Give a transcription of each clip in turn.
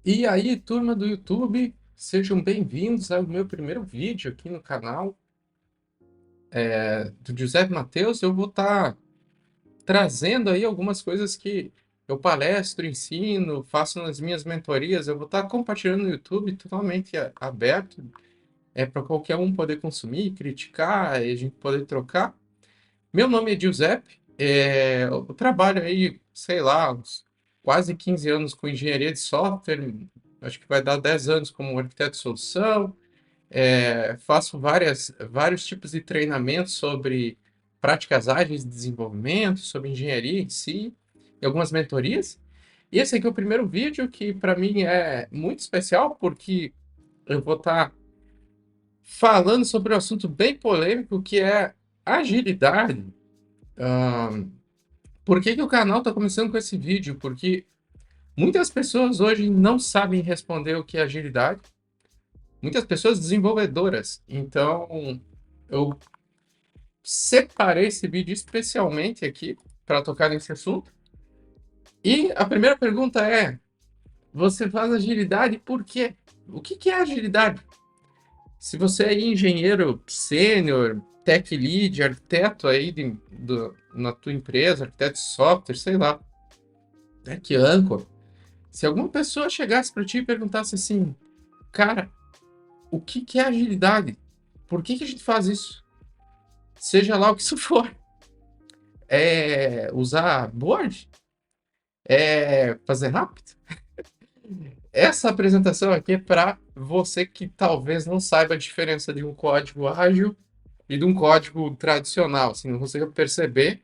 E aí, turma do YouTube, sejam bem-vindos ao meu primeiro vídeo aqui no canal do Giuseppe Matheus. Eu vou estar trazendo aí algumas coisas que eu palestro, ensino, faço nas minhas mentorias. Eu vou estar compartilhando no YouTube totalmente aberto, para qualquer um poder consumir, criticar e a gente poder trocar. Meu nome é Giuseppe, eu trabalho aí, sei lá, uns quase 15 anos com engenharia de software, acho que vai dar 10 anos como arquiteto de solução. Faço vários tipos de treinamentos sobre práticas ágeis de desenvolvimento, sobre engenharia em si, e algumas mentorias. E esse aqui é o primeiro vídeo que para mim é muito especial, porque eu vou estar falando sobre um assunto bem polêmico que é agilidade. Ahn, por que que o canal está começando com esse vídeo? Porque muitas pessoas hoje não sabem responder o que é agilidade, muitas pessoas desenvolvedoras. Então, eu separei esse vídeo especialmente aqui para tocar nesse assunto. E a primeira pergunta é: você faz agilidade por quê? O que que é agilidade? Se você é engenheiro sênior, tech lead, arquiteto aí na tua empresa, arquiteto de software, sei lá, tech anchor, se alguma pessoa chegasse para ti e perguntasse assim, cara, o que que é agilidade? Por que que a gente faz isso? Seja lá o que isso for. É usar board? É fazer rápido? Essa apresentação aqui é para você que talvez não saiba a diferença de um código ágil e de um código tradicional, assim, não consiga perceber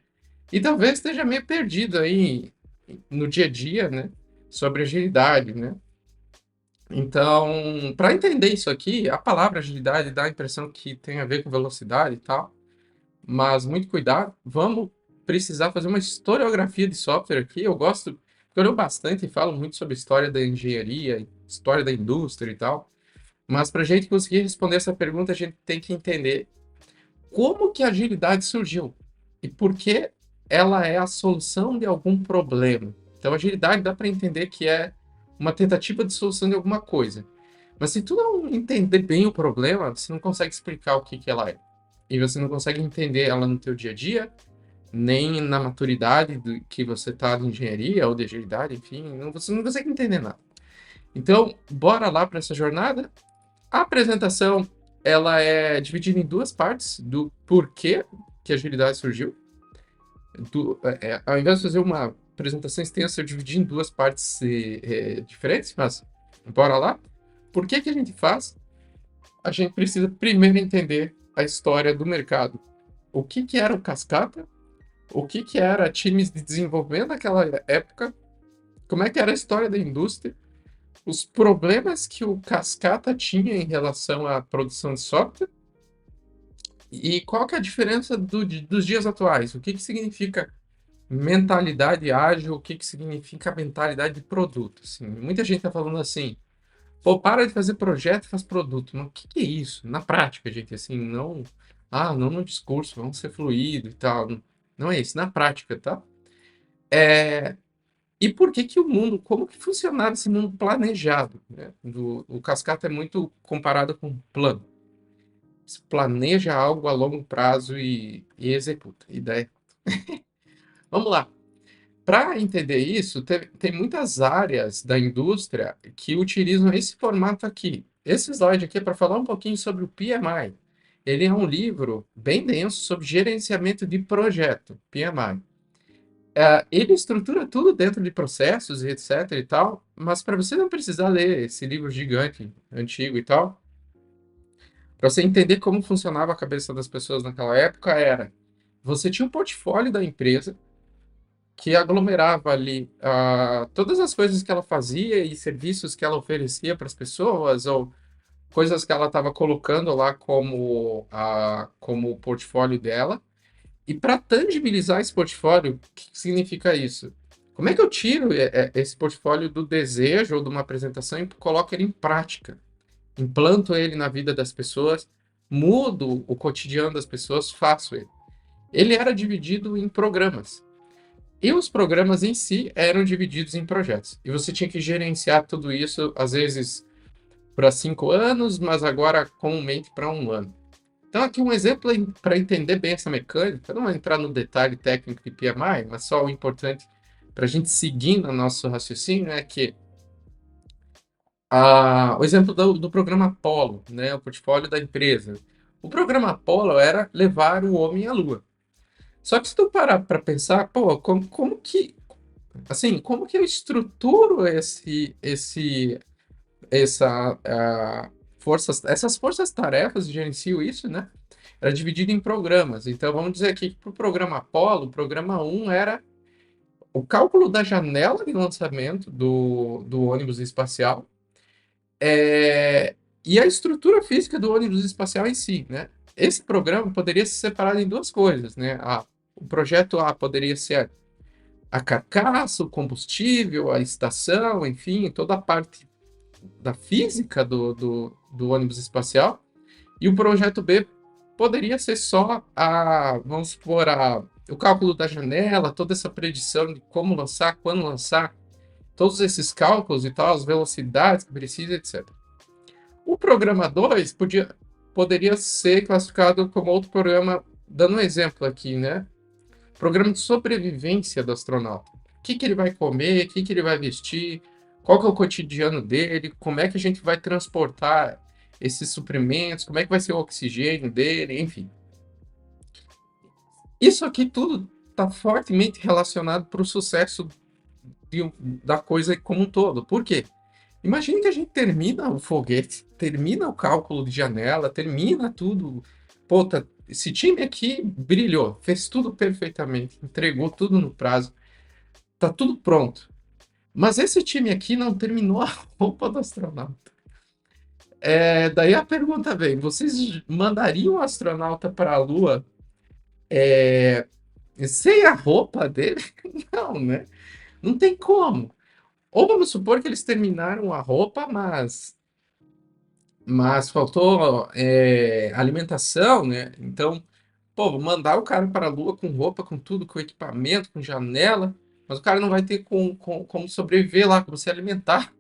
e talvez esteja meio perdido aí no dia a dia, né, sobre agilidade, né? Então, para entender isso aqui, a palavra agilidade dá a impressão que tem a ver com velocidade e tal, mas muito cuidado, vamos precisar fazer uma historiografia de software aqui. Eu gosto, porque eu leio bastante e falo muito sobre história da engenharia, história da indústria e tal, mas para a gente conseguir responder essa pergunta, a gente tem que entender como que a agilidade surgiu e por que ela é a solução de algum problema. Então, agilidade dá para entender que é uma tentativa de solução de alguma coisa. Mas se tu não entender bem o problema, você não consegue explicar o que que ela é. E você não consegue entender ela no teu dia a dia, nem na maturidade que você está de engenharia ou de agilidade, enfim, você não consegue entender nada. Então, bora lá para essa jornada. A apresentação, ela é dividida em duas partes do porquê que a agilidade surgiu. Ao invés de fazer uma apresentação extensa, eu dividi em duas partes diferentes, mas bora lá. Por que que a gente faz? A gente precisa primeiro entender a história do mercado. O que que era o Cascata? O que que era times de desenvolvimento naquela época? Como é que era a história da indústria? Os problemas que o Cascata tinha em relação à produção de software? E qual que é a diferença dos dias atuais? O que que significa mentalidade ágil? O que que significa mentalidade de produto? Assim, muita gente está falando assim, pô, para de fazer projeto e faz produto. Mas o que que é isso? Na prática, gente, assim, não... Ah, não no discurso, vamos ser fluido e tal. Não é isso, na prática, tá? É, e por que que o mundo, como que funcionava esse mundo planejado, né? O Cascata é muito comparado com plano. Você planeja algo a longo prazo e executa. Ideia. Vamos lá. Para entender isso, tem muitas áreas da indústria que utilizam esse formato aqui. Esse slide aqui é para falar um pouquinho sobre o PMI. Ele é um livro bem denso sobre gerenciamento de projeto, PMI. Ele estrutura tudo dentro de processos e etc e tal, mas para você não precisar ler esse livro gigante, antigo e tal, para você entender como funcionava a cabeça das pessoas naquela época, você tinha um portfólio da empresa que aglomerava ali todas as coisas que ela fazia e serviços que ela oferecia para as pessoas, ou coisas que ela estava colocando lá como o portfólio dela. E para tangibilizar esse portfólio, o que significa isso? Como é que eu tiro esse portfólio do desejo ou de uma apresentação e coloco ele em prática? Implanto ele na vida das pessoas, mudo o cotidiano das pessoas, faço ele. Ele era dividido em programas. E os programas em si eram divididos em projetos. E você tinha que gerenciar tudo isso, às vezes para 5 anos, mas agora comumente para um ano. Então, aqui um exemplo para entender bem essa mecânica, não vou entrar no detalhe técnico de PMI, mas só o importante para a gente seguir no nosso raciocínio é que o exemplo do programa Apollo, né, o portfólio da empresa. O programa Apollo era levar o homem à Lua. Só que se tu parar para pensar, pô, como que, assim, como que eu estruturo essas forças-tarefas e gerencio isso, né? Era dividido em programas. Então, vamos dizer aqui que para o programa Apollo, o programa um era o cálculo da janela de lançamento do ônibus espacial, e a estrutura física do ônibus espacial em si, né? Esse programa poderia ser separado em duas coisas, né? O projeto A poderia ser a carcaça, o combustível, a estação, enfim, toda a parte da física do ônibus espacial. E o projeto B poderia ser só vamos supor, o cálculo da janela, toda essa predição de como lançar, quando lançar, todos esses cálculos e tal, as velocidades que precisa, etc. O programa 2 poderia ser classificado como outro programa, dando um exemplo aqui, né? Programa de sobrevivência do astronauta. O que que ele vai comer, o que que ele vai vestir, qual que é o cotidiano dele, como é que a gente vai transportar esses suprimentos, como é que vai ser o oxigênio dele, enfim. Isso aqui tudo está fortemente relacionado para o sucesso da coisa como um todo. Por quê? Imagine que a gente termina o foguete, termina o cálculo de janela, termina tudo. Pô, esse time aqui brilhou, fez tudo perfeitamente, entregou tudo no prazo, tá tudo pronto. Mas esse time aqui não terminou a roupa do astronauta. Daí a pergunta vem: vocês mandariam o astronauta para a Lua sem a roupa dele? Não, né? Não tem como. Ou vamos supor que eles terminaram a roupa, mas faltou alimentação, né? Então, pô, vou mandar o cara para a Lua com roupa, com tudo, com equipamento, com janela, mas o cara não vai ter como sobreviver lá, como se alimentar.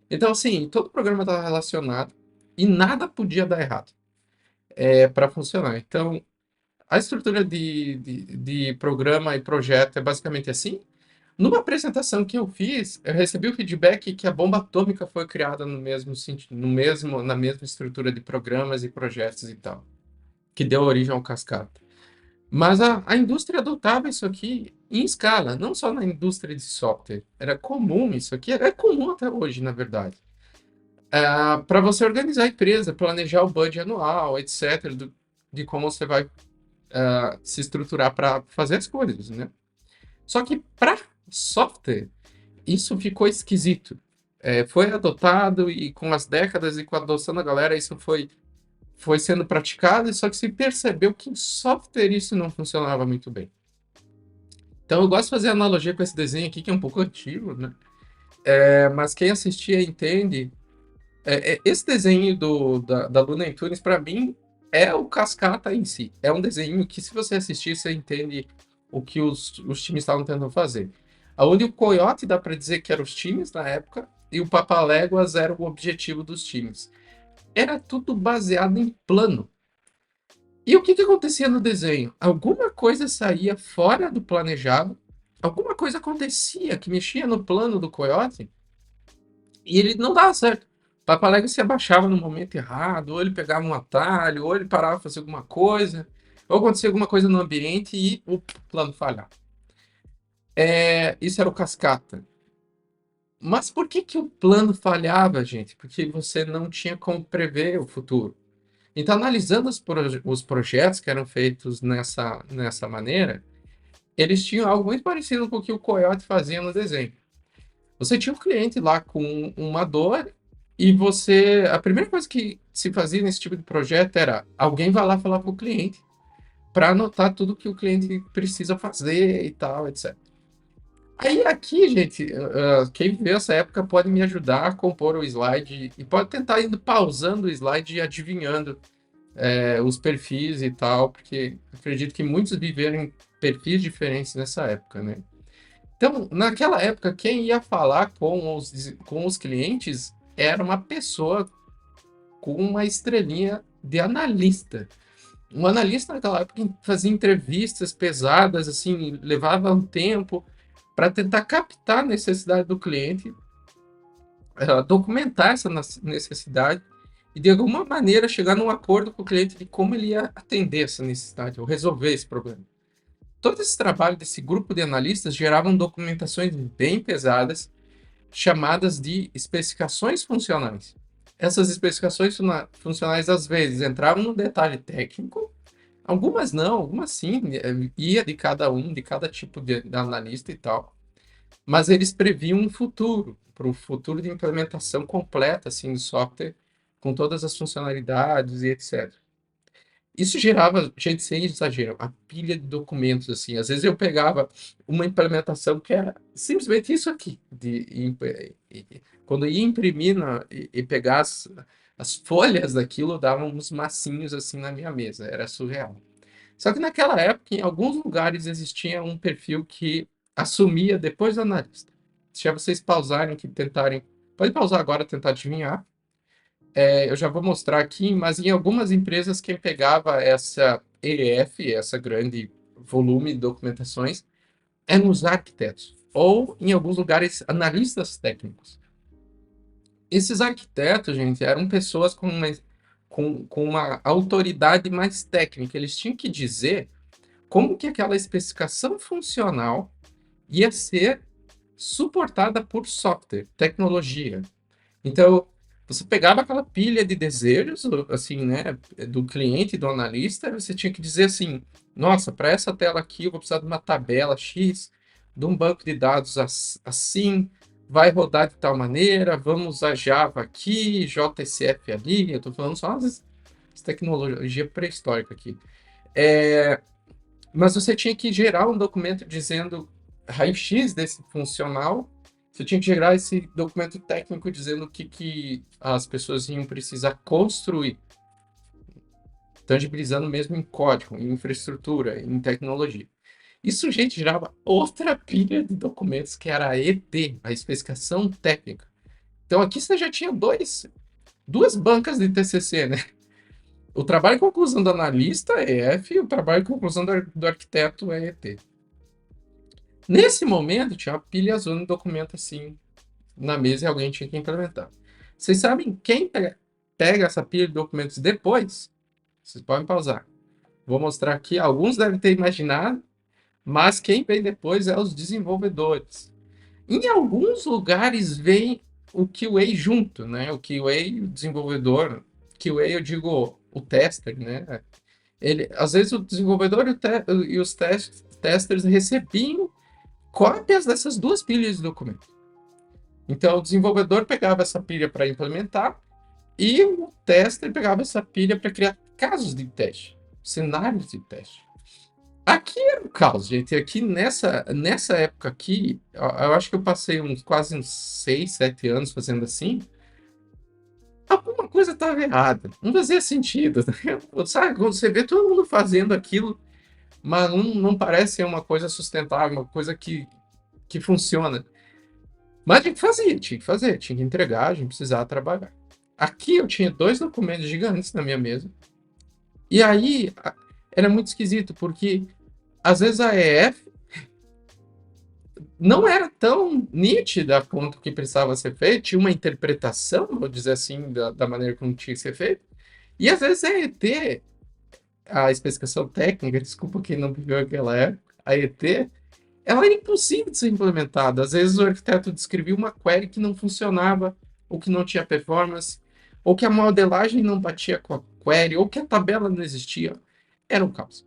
Então, assim, todo o programa estava relacionado e nada podia dar errado para funcionar. Então, a estrutura de programa e projeto é basicamente assim. Numa apresentação que eu fiz, eu recebi o feedback que a bomba atômica foi criada no mesmo sentido, na mesma estrutura de programas e projetos e tal, que deu origem ao cascata. Mas a indústria adotava isso aqui em escala, não só na indústria de software. Era comum isso aqui, é comum até hoje, na verdade. Para você organizar a empresa, planejar o budget anual, etc., de como você vai se estruturar para fazer as coisas, né? Só que para software, isso ficou esquisito. Foi adotado e com as décadas e com a adoção da galera, isso foi sendo praticado, só que se percebeu que em software isso não funcionava muito bem. Então eu gosto de fazer analogia com esse desenho aqui, que é um pouco antigo, né? Mas quem assistia entende. Esse desenho da Luna Tunes, para mim, é o Cascata em si. É um desenho que, se você assistir, você entende o que os times estavam tentando fazer. Aonde o Coyote dá para dizer que eram os times na época, e o Papaléguas era o objetivo dos times. Era tudo baseado em plano. E o que acontecia no desenho? Alguma coisa saía fora do planejado, alguma coisa acontecia que mexia no plano do Coyote, e ele não dava certo. O Papaléguas se abaixava no momento errado, ou ele pegava um atalho, ou ele parava para fazer alguma coisa, ou acontecia alguma coisa no ambiente e o plano falhava. Isso era o cascata. Mas por que o plano falhava, gente? Porque você não tinha como prever o futuro. Então, analisando os projetos que eram feitos nessa maneira, eles tinham algo muito parecido com o que o Coyote fazia no desenho. Você tinha um cliente lá com uma dor e a primeira coisa que se fazia nesse tipo de projeto era alguém vai lá falar com o cliente para anotar tudo que o cliente precisa fazer e tal, etc. Aí aqui, gente, quem viveu essa época pode me ajudar a compor o slide e pode tentar indo pausando o slide e adivinhando os perfis e tal, porque acredito que muitos viveram em perfis diferentes nessa época, né? Então, naquela época, quem ia falar com os clientes era uma pessoa com uma estrelinha de analista. Um analista naquela época fazia entrevistas pesadas, assim, levava um tempo para tentar captar a necessidade do cliente, documentar essa necessidade e, de alguma maneira, chegar num acordo com o cliente de como ele ia atender essa necessidade ou resolver esse problema. Todo esse trabalho desse grupo de analistas geravam documentações bem pesadas, chamadas de especificações funcionais. Essas especificações funcionais, às vezes, entravam no detalhe técnico, algumas não, algumas sim, ia de cada um, de cada tipo de analista e tal, mas eles previam um futuro, para o futuro de implementação completa assim, do software, com todas as funcionalidades e etc. Isso gerava, gente, sem exagero, a pilha de documentos, assim. Às vezes eu pegava uma implementação que era simplesmente isso aqui. Quando eu ia imprimir e pegar as folhas daquilo, davam uns massinhos assim na minha mesa. Era surreal. Só que naquela época, em alguns lugares, existia um perfil que assumia depois do analista. Deixa vocês pausarem aqui, tentarem. Pode pausar agora, tentar adivinhar. Eu já vou mostrar aqui, mas em algumas empresas, quem pegava essa EF, essa grande volume de documentações, eram os arquitetos, ou em alguns lugares, analistas técnicos. Esses arquitetos, gente, eram pessoas com uma autoridade mais técnica. Eles tinham que dizer como que aquela especificação funcional ia ser suportada por software, tecnologia. Então, você pegava aquela pilha de desejos, assim, né, do cliente, do analista, e você tinha que dizer assim: nossa, para essa tela aqui eu vou precisar de uma tabela X, de um banco de dados assim, vai rodar de tal maneira, vamos usar Java aqui, JSF ali, eu estou falando só as tecnologia pré-histórica aqui. É, mas você tinha que gerar um documento dizendo raio-x desse funcional. Você tinha que gerar esse documento técnico dizendo o que as pessoas iam precisar construir, tangibilizando mesmo em código, em infraestrutura, em tecnologia. Isso, gente, gerava outra pilha de documentos que era a ET, a especificação técnica. Então aqui você já tinha duas bancas de TCC, né? O trabalho de conclusão do analista é EF e o trabalho de conclusão do arquiteto é ET. Nesse momento, tinha uma pilha azul de documento assim na mesa e alguém tinha que implementar. Vocês sabem quem pega essa pilha de documentos depois? Vocês podem pausar. Vou mostrar aqui. Alguns devem ter imaginado, mas quem vem depois é os desenvolvedores. Em alguns lugares vem o QA junto, né? O QA, o desenvolvedor. QA, eu digo o tester, né? Às vezes o desenvolvedor e os testers recebiam cópias dessas duas pilhas de documento. Então, o desenvolvedor pegava essa pilha para implementar e o tester pegava essa pilha para criar casos de teste, cenários de teste. Aqui era o caos, gente. Aqui nessa época aqui, eu acho que eu passei quase uns 6, 7 anos fazendo assim. Alguma coisa estava errada. Não fazia sentido. Sabe, quando você vê todo mundo fazendo aquilo, mas não parece ser uma coisa sustentável, uma coisa que funciona. Mas tinha que fazer, tinha que entregar, a gente precisava trabalhar. Aqui eu tinha dois documentos gigantes na minha mesa. E aí era muito esquisito, porque às vezes a EF não era tão nítida quanto o que precisava ser feito, tinha uma interpretação, vou dizer assim, da maneira como tinha que ser feito. E às vezes a ET, a especificação técnica, desculpa quem não viveu aquela época, a ET, ela era impossível de ser implementada. Às vezes o arquiteto descrevia uma query que não funcionava, ou que não tinha performance, ou que a modelagem não batia com a query, ou que a tabela não existia. Era um caos.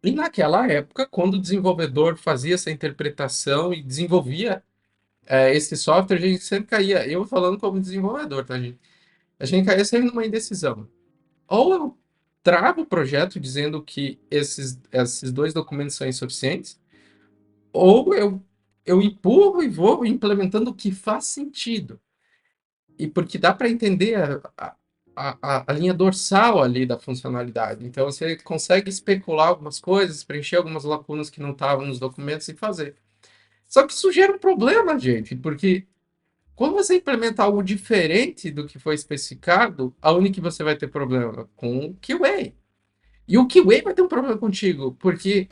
E naquela época, quando o desenvolvedor fazia essa interpretação e desenvolvia esse software, a gente sempre caía, eu falando como desenvolvedor, tá, gente? A gente caía sempre numa indecisão. Ou eu travo o projeto dizendo que esses dois documentos são insuficientes, ou eu empurro e vou implementando o que faz sentido. E porque dá para entender a linha dorsal ali da funcionalidade. Então você consegue especular algumas coisas, preencher algumas lacunas que não estavam nos documentos e fazer. Só que isso gera um problema, gente, porque quando você implementa algo diferente do que foi especificado, aonde que você vai ter problema? Com o QA. E o QA vai ter um problema contigo, porque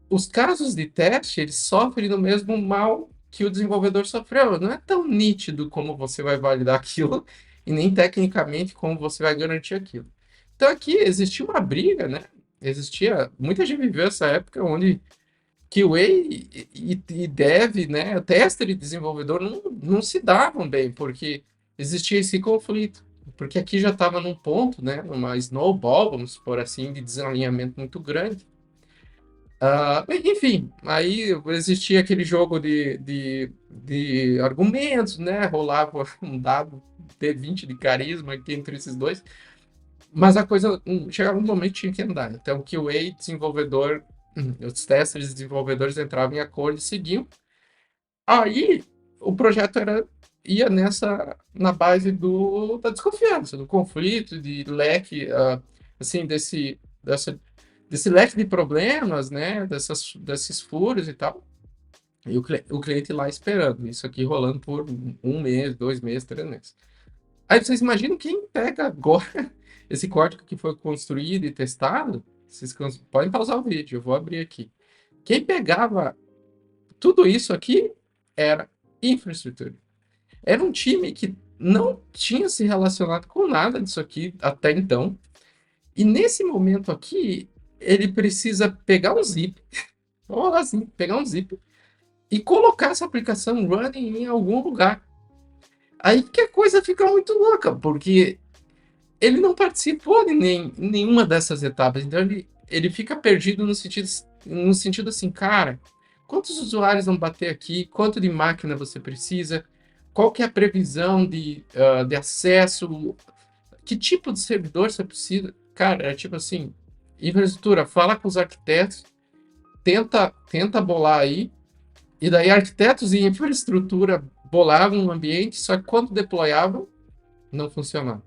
os casos de teste, eles sofrem do mesmo mal que o desenvolvedor sofreu. Não é tão nítido como você vai validar aquilo, e nem tecnicamente como você vai garantir aquilo. Então aqui existia uma briga, né? Existia. Muita gente viveu essa época onde QA e dev, né? Tester e desenvolvedor não se davam bem, porque existia esse conflito. Porque aqui já estava num ponto, né? Numa snowball, vamos supor assim, de desalinhamento muito grande. Enfim, aí existia aquele jogo de argumentos, né? Rolava um dado D20 de carisma aqui entre esses dois, mas a coisa chegava um momento que tinha que andar. Então, QA, desenvolvedor, os testers e desenvolvedores entravam em acordo e seguiam. Aí o projeto ia na base da desconfiança, do conflito, de leque, assim, desse leque de problemas, né? Desses furos e tal. E o cliente lá esperando, isso aqui rolando por um mês, 2 meses, 3 meses. Aí vocês imaginam quem pega agora esse código que foi construído e testado? Vocês podem pausar o vídeo, eu vou abrir aqui. Quem pegava tudo isso aqui era infraestrutura. Era um time que não tinha se relacionado com nada disso aqui até então. E nesse momento aqui, ele precisa pegar um zip, ou assim, pegar um zip e colocar essa aplicação running em algum lugar. Aí que a coisa fica muito louca, porque ele não participou de nenhuma dessas etapas. Então ele fica perdido no sentido assim, cara, quantos usuários vão bater aqui? Quanto de máquina você precisa? Qual que é a previsão de acesso? Que tipo de servidor você precisa? Cara, é tipo assim, infraestrutura, fala com os arquitetos, tenta bolar aí, e daí arquitetos e infraestrutura bolavam um ambiente, só que quando deployavam, não funcionava.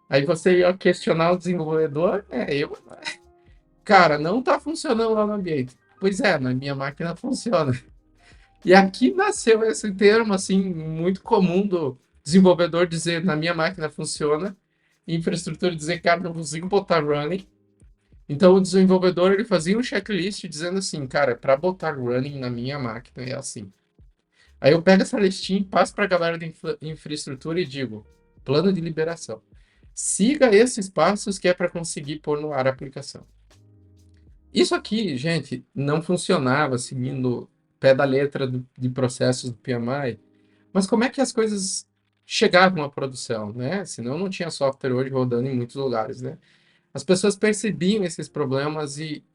Aí você ia questionar o desenvolvedor, cara, não está funcionando lá no ambiente. Pois é, na minha máquina funciona. E aqui nasceu esse termo, assim, muito comum do desenvolvedor dizer, na minha máquina funciona, e infraestrutura dizer, cara, não consigo botar running. Então o desenvolvedor ele fazia um checklist dizendo assim, cara, para botar running na minha máquina é assim. Aí eu pego essa listinha, passo para a galera de infraestrutura e digo, plano de liberação. Siga esses passos que é para conseguir pôr no ar a aplicação. Isso aqui, gente, não funcionava seguindo pé da letra de processos do PMI, mas como é que as coisas chegavam à produção, né? Senão não tinha software hoje rodando em muitos lugares, né? As pessoas percebiam esses problemas e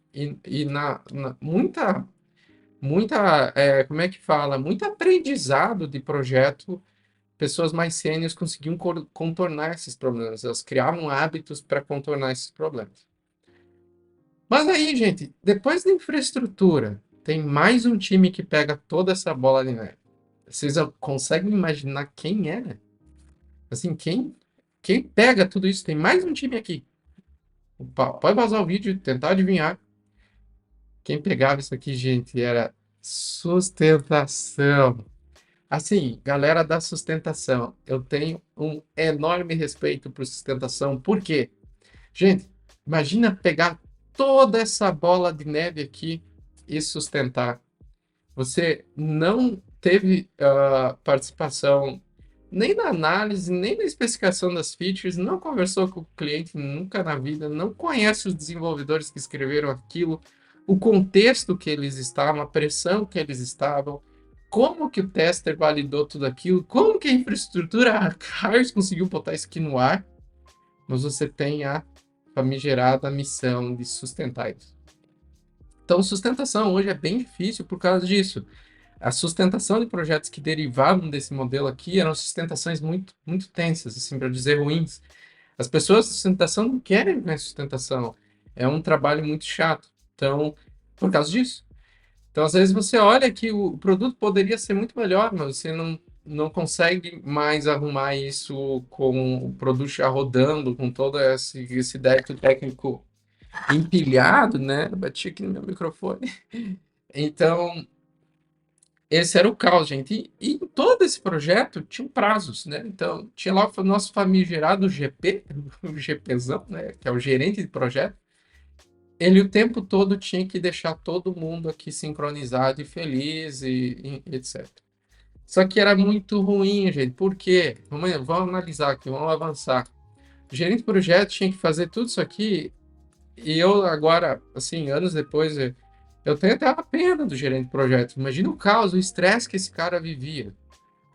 como é que fala? Muito aprendizado de projeto, pessoas mais sêniores conseguiam contornar esses problemas, elas criavam hábitos para contornar esses problemas. Mas aí, gente, depois da infraestrutura, tem mais um time que pega toda essa bola de neve. Vocês conseguem imaginar quem é? Assim, quem pega tudo isso? Tem mais um time aqui. Opa, pode vazar o vídeo, tentar adivinhar. Quem pegava isso aqui, gente, era sustentação. Assim, galera da sustentação, eu tenho um enorme respeito por sustentação. Por quê? Gente, imagina pegar toda essa bola de neve aqui e sustentar. Você não teve participação nem na análise, nem na especificação das features, não conversou com o cliente nunca na vida, não conhece os desenvolvedores que escreveram aquilo, o contexto que eles estavam, a pressão que eles estavam, como que o tester validou tudo aquilo, como que a infraestrutura, a Cars conseguiu botar isso aqui no ar, mas você tem a famigerada missão de sustentar isso. Então, sustentação hoje é bem difícil por causa disso. A sustentação de projetos que derivavam desse modelo aqui eram sustentações muito, muito tensas, assim, para dizer ruins. As pessoas de sustentação não querem mais sustentação. É um trabalho muito chato. Então, por causa disso. Então, às vezes você olha que o produto poderia ser muito melhor, mas você não consegue mais arrumar isso com o produto já rodando, com todo esse débito técnico empilhado, né? Bati aqui no meu microfone. Então, esse era o caos, gente. E em todo esse projeto tinham prazos, né? Então, tinha lá o nosso famigerado GP, o GPzão, né? Que é o gerente de projeto. Ele o tempo todo tinha que deixar todo mundo aqui sincronizado e feliz e etc. Só que era muito ruim, gente. Por quê? Vamos analisar aqui, vamos avançar. O gerente de projeto tinha que fazer tudo isso aqui e eu agora, assim, anos depois, eu tenho até a pena do gerente de projeto. Imagina o caos, o estresse que esse cara vivia.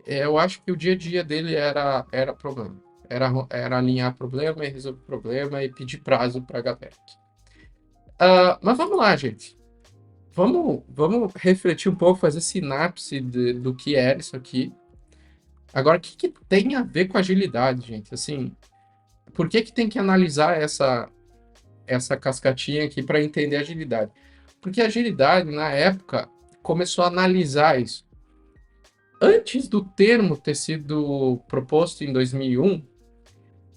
Eu acho que o dia a dia dele era problema. Era alinhar problema e resolver problema e pedir prazo para a galera. Mas vamos lá, gente. Vamos refletir um pouco, fazer sinapse do que era isso aqui. Agora, o que, que tem a ver com agilidade, gente? Assim, por que, que tem que analisar essa cascatinha aqui para entender agilidade? Porque a agilidade, na época, começou a analisar isso. Antes do termo ter sido proposto em 2001,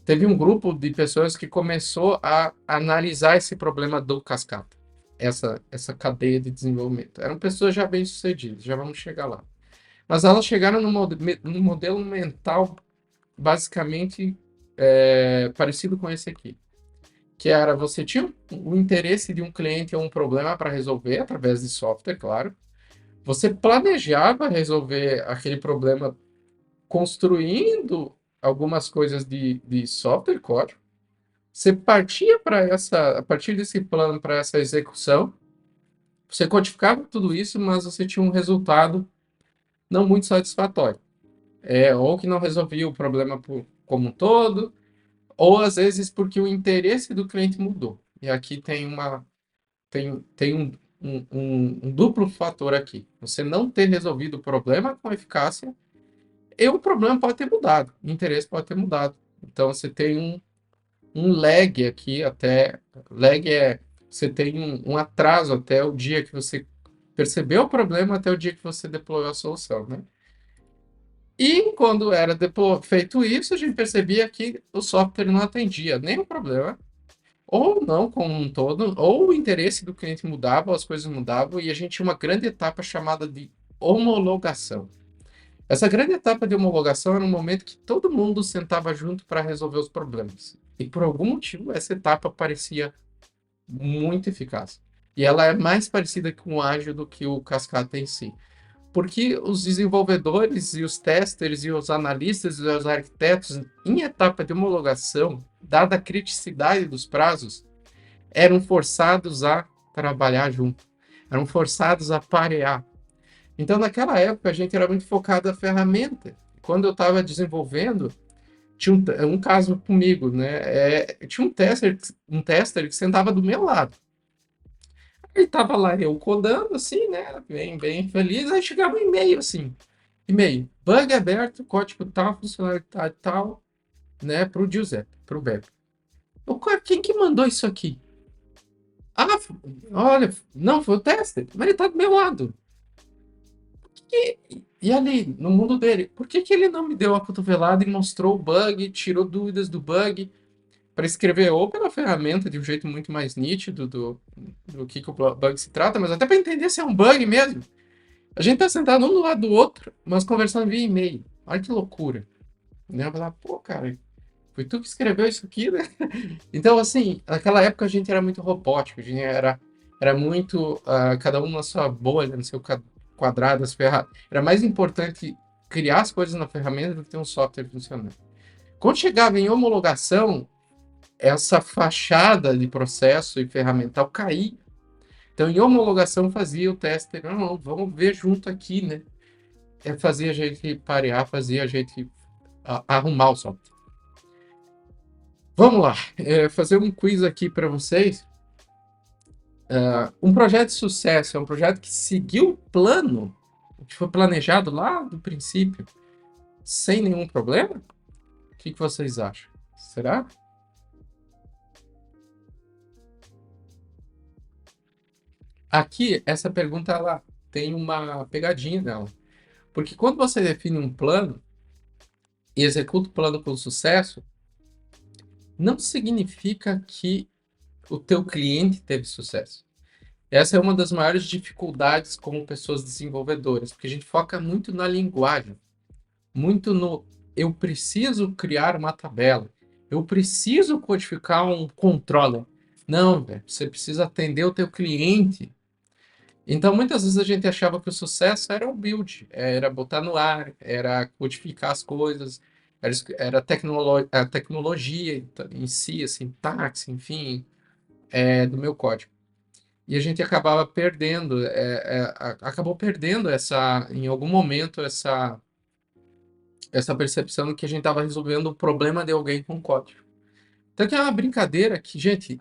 teve um grupo de pessoas que começou a analisar esse problema do cascata, essa cadeia de desenvolvimento. Eram pessoas já bem-sucedidas, já vamos chegar lá. Mas elas chegaram num modelo mental basicamente parecido com esse aqui, que era você tinha o interesse de um cliente ou um problema para resolver através de software, claro. Você planejava resolver aquele problema construindo algumas coisas de software, código. Você partia a partir desse plano para essa execução, você codificava tudo isso, mas você tinha um resultado não muito satisfatório. Ou que não resolvia o problema como um todo, ou às vezes porque o interesse do cliente mudou. E aqui tem um duplo fator aqui. Você não ter resolvido o problema com eficácia, e o problema pode ter mudado, o interesse pode ter mudado. Então você tem um lag aqui até. Lag é você tem um atraso até o dia que você percebeu o problema até o dia que você deployou a solução, né? E quando era feito isso, a gente percebia que o software não atendia nem o problema, ou não como um todo, ou o interesse do cliente mudava, ou as coisas mudavam, e a gente tinha uma grande etapa chamada de homologação. Essa grande etapa de homologação era um momento que todo mundo sentava junto para resolver os problemas. E por algum motivo, essa etapa parecia muito eficaz. E ela é mais parecida com o ágil do que o cascata em si. Porque os desenvolvedores e os testers e os analistas e os arquitetos, em etapa de homologação, dada a criticidade dos prazos, eram forçados a trabalhar junto, eram forçados a parear. Então, naquela época, a gente era muito focado na ferramenta. Quando eu estava desenvolvendo, tinha um caso comigo, né? Tinha um tester que sentava do meu lado. Ele estava lá, eu codando, assim, né? Bem feliz. Aí chegava um e-mail, assim. E-mail, bug aberto, código tal, funcionalidade tal, né? Para o Giuseppe, para o Beto. Quem que mandou isso aqui? Ah, olha, não, foi o tester, mas ele está do meu lado. E ali, no mundo dele, por que que ele não me deu a cotovelada e mostrou o bug, tirou dúvidas do bug, para escrever ou pela ferramenta de um jeito muito mais nítido do que o bug se trata, mas até para entender se é um bug mesmo. A gente tá sentado um do lado do outro, mas conversando via e-mail. Olha que loucura. Né? Eu falava, pô, cara, foi tu que escreveu isso aqui, né? Então, assim, naquela época a gente era muito robótico, a gente era muito, cada um na sua bolha, no seu quadrado, era mais importante criar as coisas na ferramenta do que ter um software funcionando. Quando chegava em homologação, essa fachada de processo e ferramental caía. Então, em homologação, fazia o teste, não, vamos ver junto aqui, né? Fazia a gente parear, fazia a gente arrumar o software. Vamos lá, fazer um quiz aqui para vocês. Um projeto de sucesso é um projeto que seguiu o plano, que foi planejado lá do princípio, sem nenhum problema? O que vocês acham? Será? Aqui, essa pergunta ela tem uma pegadinha nela. Porque quando você define um plano e executa o plano com sucesso, não significa que o teu cliente teve sucesso. Essa é uma das maiores dificuldades como pessoas desenvolvedoras, porque a gente foca muito na linguagem, muito no eu preciso criar uma tabela, eu preciso codificar um controller. Não, velho, você precisa atender o teu cliente. Então, muitas vezes a gente achava que o sucesso era o build, era botar no ar, era codificar as coisas, era a tecnologia em si, a sintaxe, enfim, do meu código. E a gente acabava perdendo, acabou perdendo em algum momento, essa percepção de que a gente estava resolvendo o problema de alguém com código. Então, que é uma brincadeira que, gente,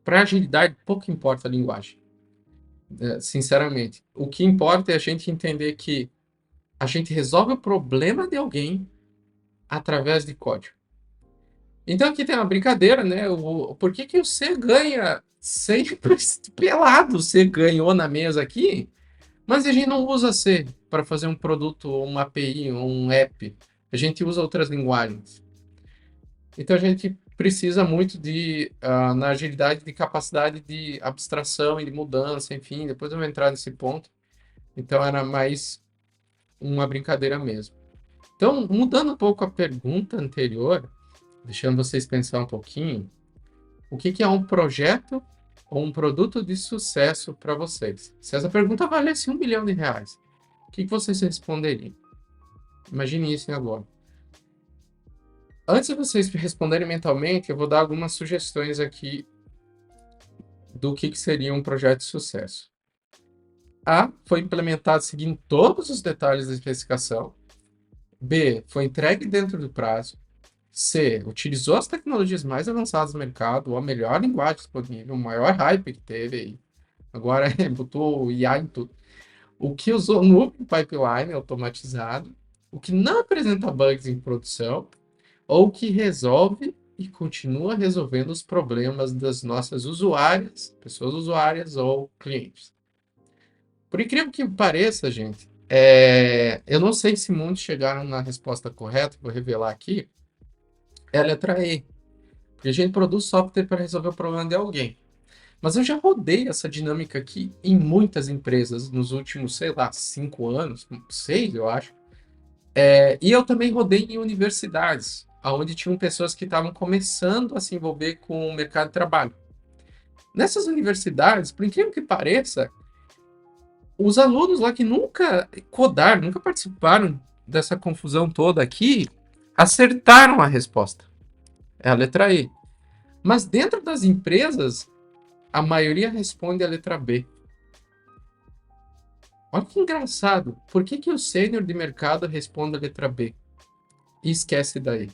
para agilidade, pouco importa a linguagem, sinceramente. O que importa é a gente entender que a gente resolve o problema de alguém através de código. Então aqui tem uma brincadeira, né? Por que que o C ganha sempre pelado? O C ganhou na mesa aqui, mas a gente não usa C para fazer um produto, uma API, um app. A gente usa outras linguagens. Então a gente precisa muito na agilidade, de capacidade de abstração e de mudança, enfim. Depois eu vou entrar nesse ponto. Então era mais uma brincadeira mesmo. Então, mudando um pouco a pergunta anterior, deixando vocês pensar um pouquinho, o que que é um projeto ou um produto de sucesso para vocês? Se essa pergunta valesse R$ 1 bilhão, o que que vocês responderiam? Imagine isso agora. Antes de vocês responderem mentalmente, eu vou dar algumas sugestões aqui do que seria um projeto de sucesso. A, foi implementado seguindo todos os detalhes da especificação. B, foi entregue dentro do prazo. C, utilizou as tecnologias mais avançadas do mercado, ou a melhor linguagem disponível, o maior hype que teve aí. Agora botou IA em tudo. O que usou no pipeline automatizado, o que não apresenta bugs em produção, ou que resolve e continua resolvendo os problemas das nossas usuárias, pessoas usuárias ou clientes. Por incrível que pareça, gente, eu não sei se muitos chegaram na resposta correta, vou revelar aqui, é a letra E. Porque a gente produz software para resolver o problema de alguém. Mas eu já rodei essa dinâmica aqui em muitas empresas nos últimos, sei lá, 5 anos, 6, eu acho. E eu também rodei em universidades, onde tinham pessoas que estavam começando a se envolver com o mercado de trabalho. Nessas universidades, por incrível que pareça, os alunos lá que nunca codaram, nunca participaram dessa confusão toda aqui, acertaram a resposta. É a letra E. Mas dentro das empresas, a maioria responde a letra B. Olha que engraçado. Por que que o sênior de mercado responde a letra B e esquece daí?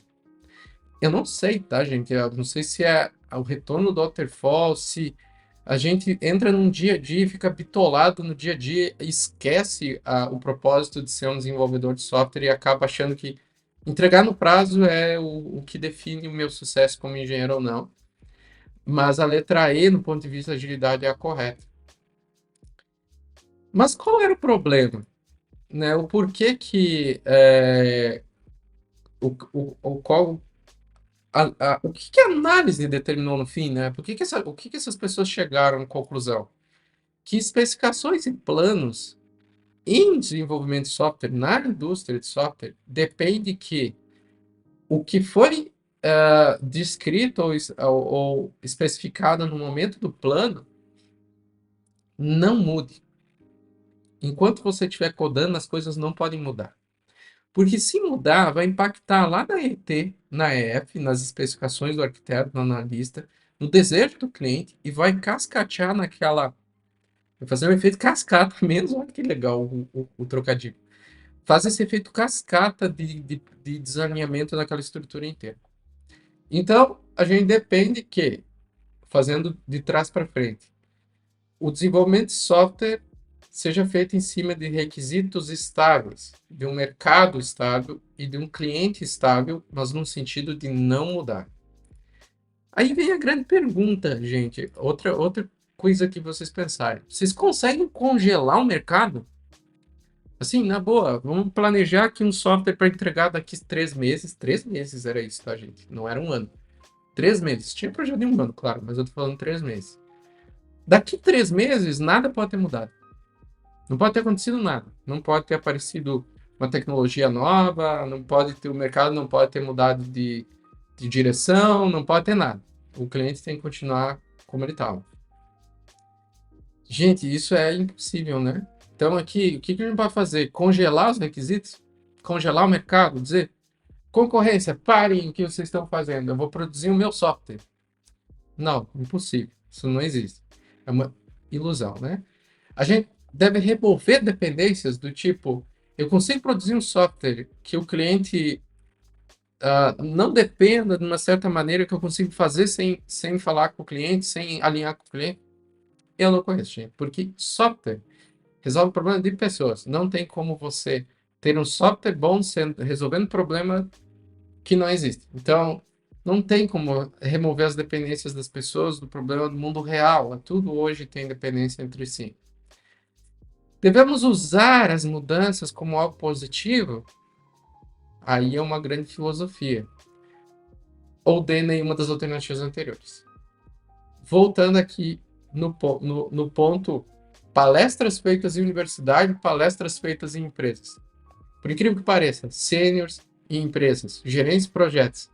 Eu não sei, tá, gente? Eu não sei se é o retorno do waterfall, se a gente entra num dia a dia, fica bitolado no dia a dia, esquece o propósito de ser um desenvolvedor de software e acaba achando que entregar no prazo é o que define o meu sucesso como engenheiro ou não. Mas a letra E, no ponto de vista de agilidade, é a correta. Mas qual era o problema? Né? O porquê que qual o que que a análise determinou no fim, né? O que que essas pessoas chegaram à conclusão? Que especificações e planos em desenvolvimento de software, na indústria de software, depende que o que foi descrito ou especificado no momento do plano não mude. Enquanto você estiver codando, as coisas não podem mudar. Porque se mudar, vai impactar lá na ET, na EF, nas especificações do arquiteto, no analista, no desejo do cliente e vai cascatear naquela. Vai fazer um efeito cascata mesmo. Olha que legal o trocadilho. Faz esse efeito cascata de desalinhamento naquela estrutura inteira. Então, a gente depende que, fazendo de trás para frente, o desenvolvimento de software seja feito em cima de requisitos estáveis, de um mercado estável e de um cliente estável, mas no sentido de não mudar. Aí vem a grande pergunta, gente. Outra coisa que vocês pensarem. Vocês conseguem congelar o mercado? Assim, na boa, vamos planejar aqui um software para entregar daqui 3 meses. 3 meses era isso, tá, gente? Não era um ano. 3 meses. Tinha projeto de um ano, claro, mas eu tô falando 3 meses. Daqui 3 meses, nada pode ter mudado. Não pode ter acontecido nada. Não pode ter aparecido uma tecnologia nova, não pode ter, o mercado não pode ter mudado de direção, não pode ter nada. O cliente tem que continuar como ele estava. Gente, isso é impossível, né? Então aqui, o que que a gente pode fazer? Congelar os requisitos? Congelar o mercado? Dizer, concorrência, parem o que vocês estão fazendo, eu vou produzir o meu software. Não, impossível. Isso não existe. É uma ilusão, né? A gente deve remover dependências do tipo, eu consigo produzir um software que o cliente não dependa de uma certa maneira que eu consigo fazer sem falar com o cliente, sem alinhar com o cliente. Eu não conheço, gente, porque software resolve problema de pessoas. Não tem como você ter um software bom resolvendo problema que não existe. Então, não tem como remover as dependências das pessoas do problema do mundo real. Tudo hoje tem dependência entre si. Devemos usar as mudanças como algo positivo? Aí é uma grande filosofia. Ou de nenhuma das alternativas anteriores. Voltando aqui no ponto, palestras feitas em universidade, palestras feitas em empresas. Por incrível que pareça, sêniors em empresas, gerentes de projetos,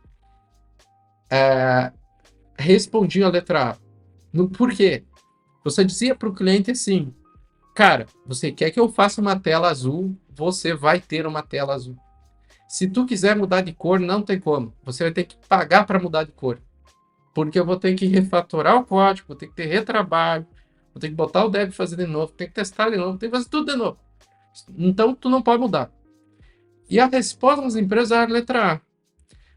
respondiam a letra A. No porquê? Você dizia para o cliente assim, cara, você quer que eu faça uma tela azul, você vai ter uma tela azul. Se tu quiser mudar de cor, não tem como. Você vai ter que pagar para mudar de cor. Porque eu vou ter que refatorar o código, vou ter que ter retrabalho, vou ter que botar o dev fazer de novo, tem que testar de novo, tem que fazer tudo de novo. Então, tu não pode mudar. E a resposta das empresas era a letra A.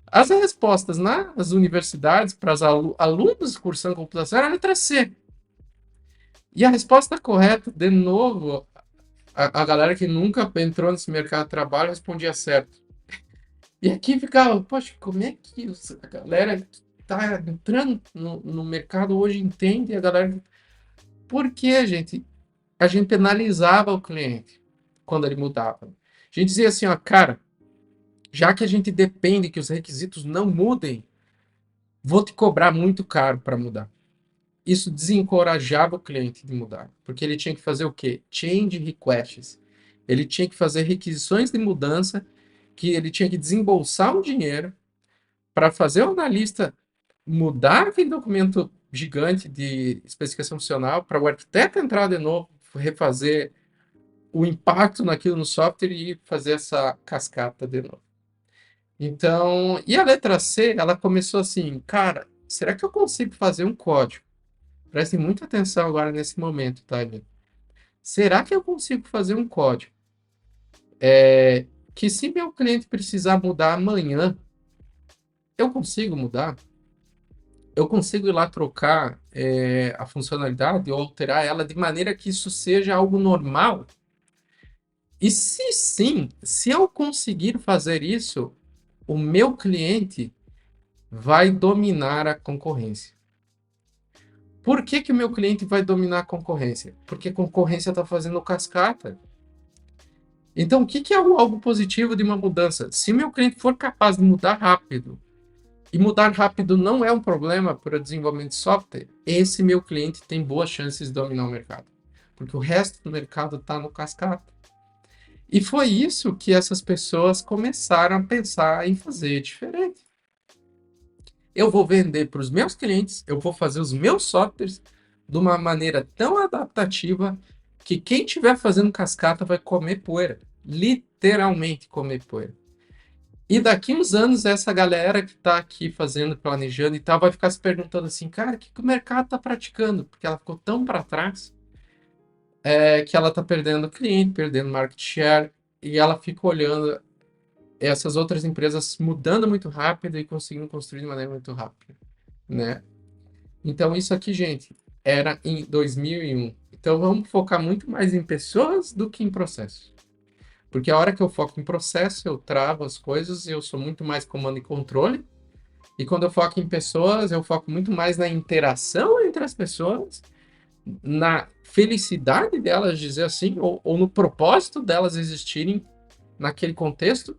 As respostas nas universidades para os alunos cursando computação era a letra C. E a resposta correta, de novo, a galera que nunca entrou nesse mercado de trabalho respondia certo. E aqui ficava, poxa, como é que a galera que está entrando no mercado hoje entende? A galera. Por que, gente? A gente penalizava o cliente quando ele mudava. A gente dizia assim, ó, cara, já que a gente depende que os requisitos não mudem, vou te cobrar muito caro para mudar. Isso desencorajava o cliente de mudar, porque ele tinha que fazer o quê? Change requests. Ele tinha que fazer requisições de mudança, que ele tinha que desembolsar um dinheiro para fazer o analista mudar aquele documento gigante de especificação funcional, para o arquiteto entrar de novo, refazer o impacto naquilo no software e fazer essa cascata de novo. Então, e a letra C, ela começou assim, cara, será que eu consigo fazer um código? Prestem muita atenção agora nesse momento, tá, gente? Será que eu consigo fazer um código que se meu cliente precisar mudar amanhã, eu consigo mudar? Eu consigo ir lá trocar a funcionalidade ou alterar ela de maneira que isso seja algo normal? E se sim, se eu conseguir fazer isso, o meu cliente vai dominar a concorrência. Por que que o meu cliente vai dominar a concorrência? Porque a concorrência está fazendo cascata. Então, o que que é algo positivo de uma mudança? Se meu cliente for capaz de mudar rápido, e mudar rápido não é um problema para o desenvolvimento de software, esse meu cliente tem boas chances de dominar o mercado. Porque o resto do mercado está no cascata. E foi isso que essas pessoas começaram a pensar em fazer diferente. Eu vou vender para os meus clientes, eu vou fazer os meus softwares de uma maneira tão adaptativa que quem estiver fazendo cascata vai comer poeira. Literalmente comer poeira. E daqui uns anos, essa galera que está aqui fazendo, planejando e tal, vai ficar se perguntando assim, cara, o que o mercado está praticando? Porque ela ficou tão para trás que ela está perdendo cliente, perdendo market share, e ela fica olhando essas outras empresas mudando muito rápido e conseguindo construir de maneira muito rápida, né? Então, isso aqui, gente, era em 2001. Então, vamos focar muito mais em pessoas do que em processos. Porque a hora que eu foco em processo, eu travo as coisas, eu sou muito mais comando e controle. E quando eu foco em pessoas, eu foco muito mais na interação entre as pessoas, na felicidade delas, dizer assim, ou no propósito delas existirem naquele contexto,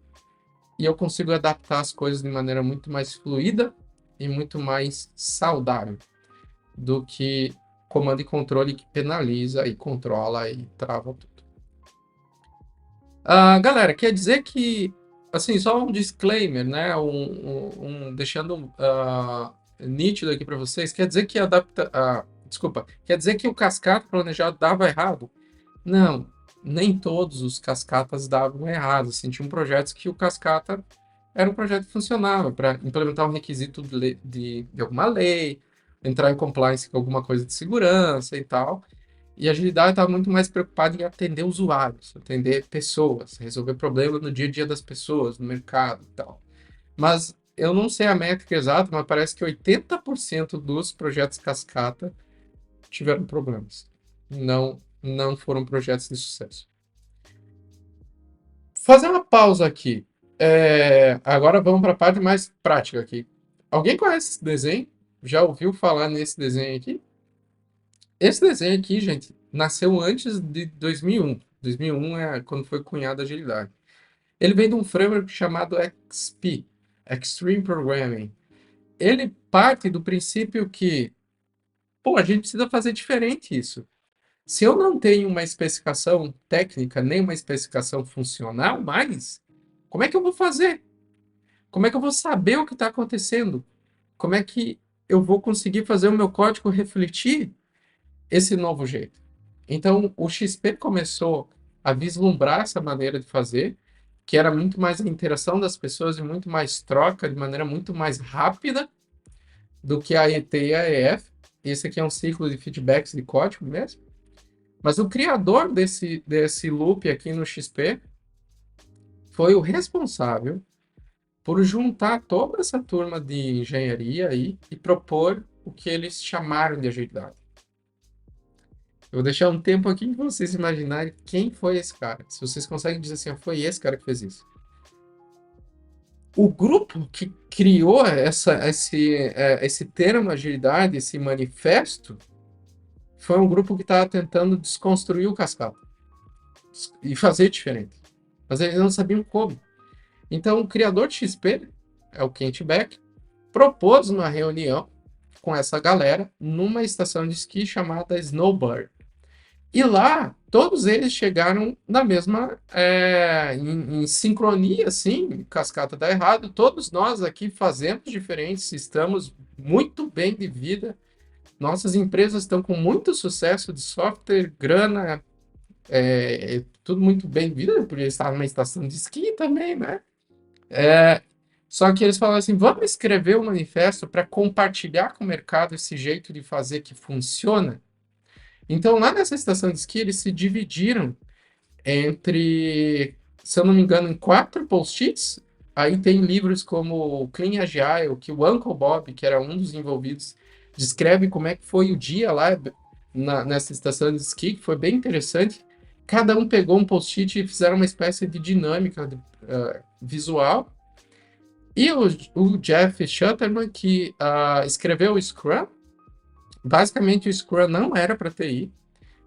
e eu consigo adaptar as coisas de maneira muito mais fluida e muito mais saudável do que comando e controle que penaliza e controla e trava tudo. Galera, quer dizer que, assim, só um disclaimer, né? Deixando nítido aqui para vocês, quer dizer que desculpa, quer dizer que o cascata planejado dava errado? Não, nem todos os cascatas davam errado. Assim, tinham projetos que o cascata era um projeto que funcionava para implementar um requisito de alguma lei, entrar em compliance com alguma coisa de segurança e tal. E a agilidade estava muito mais preocupada em atender usuários, atender pessoas, resolver problemas no dia a dia das pessoas, no mercado e tal. Mas eu não sei a métrica exata, mas parece que 80% dos projetos cascata tiveram problemas. Não foram projetos de sucesso. Fazer uma pausa aqui. Agora vamos para a parte mais prática aqui. Alguém conhece esse desenho? Já ouviu falar nesse desenho aqui? Esse desenho aqui, gente, nasceu antes de 2001. 2001 é quando foi cunhada a agilidade. Ele vem de um framework chamado XP, Extreme Programming. Ele parte do princípio que, pô, a gente precisa fazer diferente isso. Se eu não tenho uma especificação técnica, nem uma especificação funcional mais, como é que eu vou fazer? Como é que eu vou saber o que está acontecendo? Como é que eu vou conseguir fazer o meu código refletir esse novo jeito? Então, o XP começou a vislumbrar essa maneira de fazer, que era muito mais a interação das pessoas e muito mais troca, de maneira muito mais rápida do que a ET e a EF. Esse aqui é um ciclo de feedbacks de código mesmo. Mas o criador desse loop aqui no XP foi o responsável por juntar toda essa turma de engenharia aí e propor o que eles chamaram de agilidade. Eu vou deixar um tempo aqui para vocês imaginarem quem foi esse cara. Se vocês conseguem dizer assim, foi esse cara que fez isso. O grupo que criou esse termo agilidade, esse manifesto, foi um grupo que estava tentando desconstruir o cascata e fazer diferente. Mas eles não sabiam como. Então, o criador de XP, é o Kent Beck, propôs uma reunião com essa galera numa estação de esqui chamada Snowbird. E lá, todos eles chegaram na mesma, em sincronia, assim, cascata dá errado, todos nós aqui fazemos diferentes, estamos muito bem de vida, nossas empresas estão com muito sucesso de software, grana, tudo muito bem de vida, porque estar numa estação de esqui também, né? É, Só que eles falaram assim: vamos escrever um manifesto para compartilhar com o mercado esse jeito de fazer que funciona. Então, lá nessa estação de esqui, eles se dividiram entre, se eu não me engano, em 4 post-its. Aí tem livros como o Clean Agile, que o Uncle Bob, que era um dos envolvidos, descreve como é que foi o dia lá nessa estação de esqui, que foi bem interessante. Cada um pegou um post-it e fizeram uma espécie de dinâmica visual. E o Jeff Schutterman, que escreveu o Scrum, basicamente o Scrum não era para TI.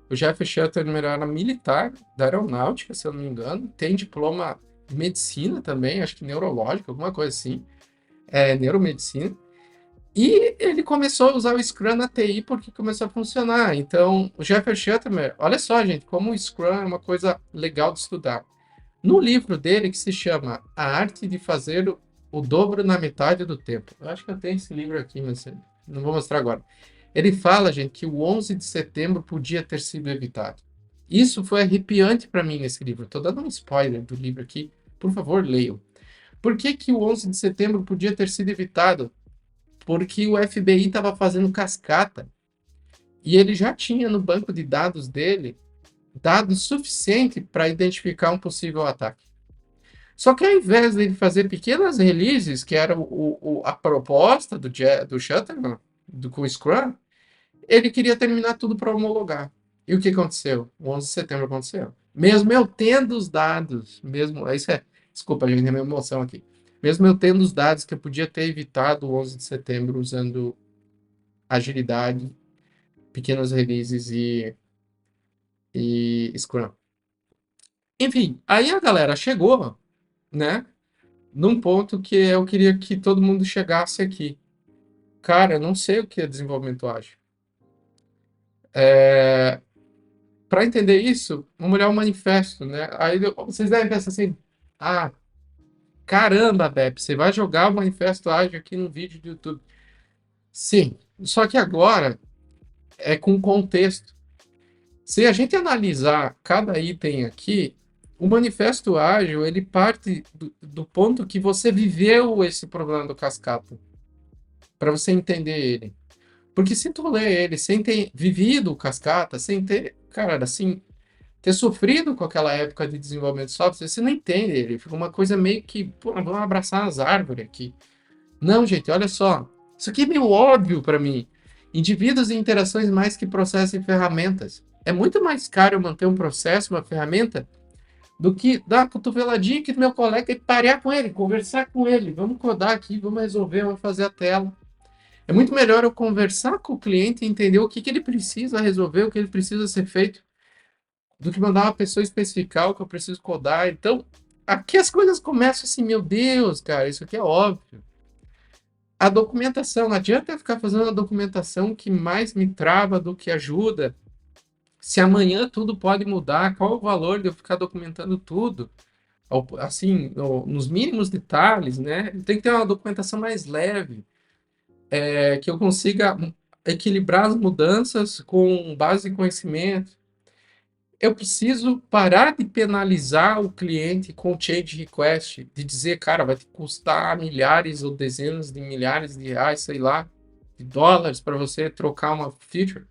O Jeff Schutterman era militar da aeronáutica, se eu não me engano. Tem diploma de medicina também, acho que neurológico, alguma coisa assim. Neuromedicina. E ele começou a usar o Scrum na TI porque começou a funcionar. Então, o Jeff Schutterman, olha só, gente, como o Scrum é uma coisa legal de estudar. No livro dele, que se chama A Arte de Fazer o Dobro na Metade do Tempo. Eu acho que eu tenho esse livro aqui, mas não vou mostrar agora. Ele fala, gente, que o 11 de setembro podia ter sido evitado. Isso foi arrepiante para mim nesse livro. Estou dando um spoiler do livro aqui. Por favor, leiam. Por que que o 11 de setembro podia ter sido evitado? Porque o FBI estava fazendo cascata e ele já tinha no banco de dados dele dados suficientes para identificar um possível ataque. Só que ao invés de ele fazer pequenas releases, que era a proposta do Shutterman, com o Scrum, ele queria terminar tudo para homologar. E o que aconteceu? O 11 de setembro aconteceu. Mesmo eu tendo os dados, desculpa, gente, é minha emoção aqui. Mesmo eu tendo os dados que eu podia ter evitado o 11 de setembro usando agilidade, pequenos releases e Scrum. Enfim, aí a galera chegou, né, num ponto que eu queria que todo mundo chegasse aqui. Cara, eu não sei o que é desenvolvimento ágil. Para entender isso, vamos olhar o manifesto, né? Aí vocês devem pensar assim: ah, caramba, Beb, você vai jogar o manifesto ágil aqui no vídeo do YouTube. Sim, só que agora é com contexto. Se a gente analisar cada item aqui, o manifesto ágil ele parte do ponto que você viveu esse problema do cascata, para você entender ele. Porque se tu lê ele sem ter vivido o cascata, sem ter, cara, assim, ter sofrido com aquela época de desenvolvimento de software, você não entende ele. Fica uma coisa meio que, pô, vamos abraçar as árvores aqui. Não, gente, olha só. Isso aqui é meio óbvio para mim. Indivíduos e interações mais que processos e ferramentas. É muito mais caro eu manter um processo, uma ferramenta, do que dar uma cotoveladinha aqui do meu colega e parear com ele, conversar com ele. Vamos codar aqui, vamos resolver, vamos fazer a tela. É muito melhor eu conversar com o cliente e entender o que, que ele precisa resolver, o que ele precisa ser feito, do que mandar uma pessoa especificar o que eu preciso codar. Então, aqui as coisas começam assim, meu Deus, cara, isso aqui é óbvio. A documentação, não adianta eu ficar fazendo a documentação que mais me trava do que ajuda. Se amanhã tudo pode mudar, qual o valor de eu ficar documentando tudo? Assim, nos mínimos detalhes, né? Tem que ter uma documentação mais leve, que eu consiga equilibrar as mudanças com base em conhecimento. Eu preciso parar de penalizar o cliente com change request, de dizer, cara, vai te custar milhares ou dezenas de milhares de reais, sei lá, de dólares para você trocar uma feature.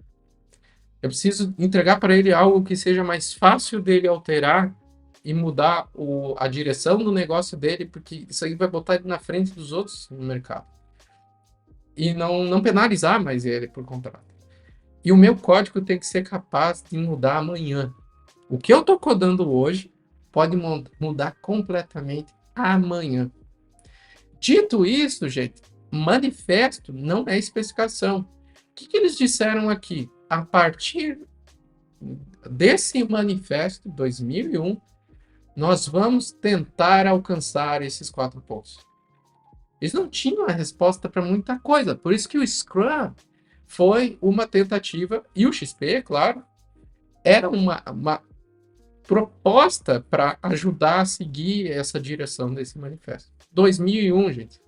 Eu preciso entregar para ele algo que seja mais fácil dele alterar e mudar a direção do negócio dele, porque isso aí vai botar ele na frente dos outros no mercado. E não penalizar mais ele por contrato. E o meu código tem que ser capaz de mudar amanhã. O que eu estou codando hoje pode mudar completamente amanhã. Dito isso, gente, manifesto não é especificação. O que eles disseram aqui? A partir desse manifesto 2001, nós vamos tentar alcançar esses 4 pontos. Eles não tinham a resposta para muita coisa, por isso que o Scrum foi uma tentativa, e o XP, claro, era uma proposta para ajudar a seguir essa direção desse manifesto. 2001, gente,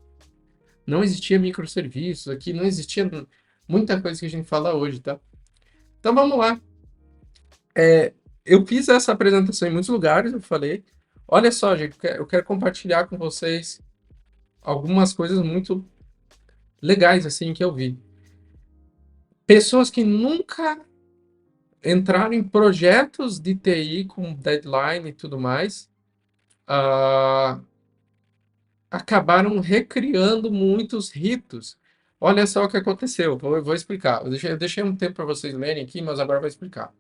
não existia microserviços aqui, não existia muita coisa que a gente fala hoje, tá? Então vamos lá. Eu fiz essa apresentação em muitos lugares, eu falei. Olha só, gente, eu quero compartilhar com vocês algumas coisas muito legais assim que eu vi. Pessoas que nunca entraram em projetos de TI com deadline e tudo mais, acabaram recriando muitos ritos. Olha só o que aconteceu, vou explicar. Eu deixei um tempo para vocês lerem aqui, mas agora vou explicar.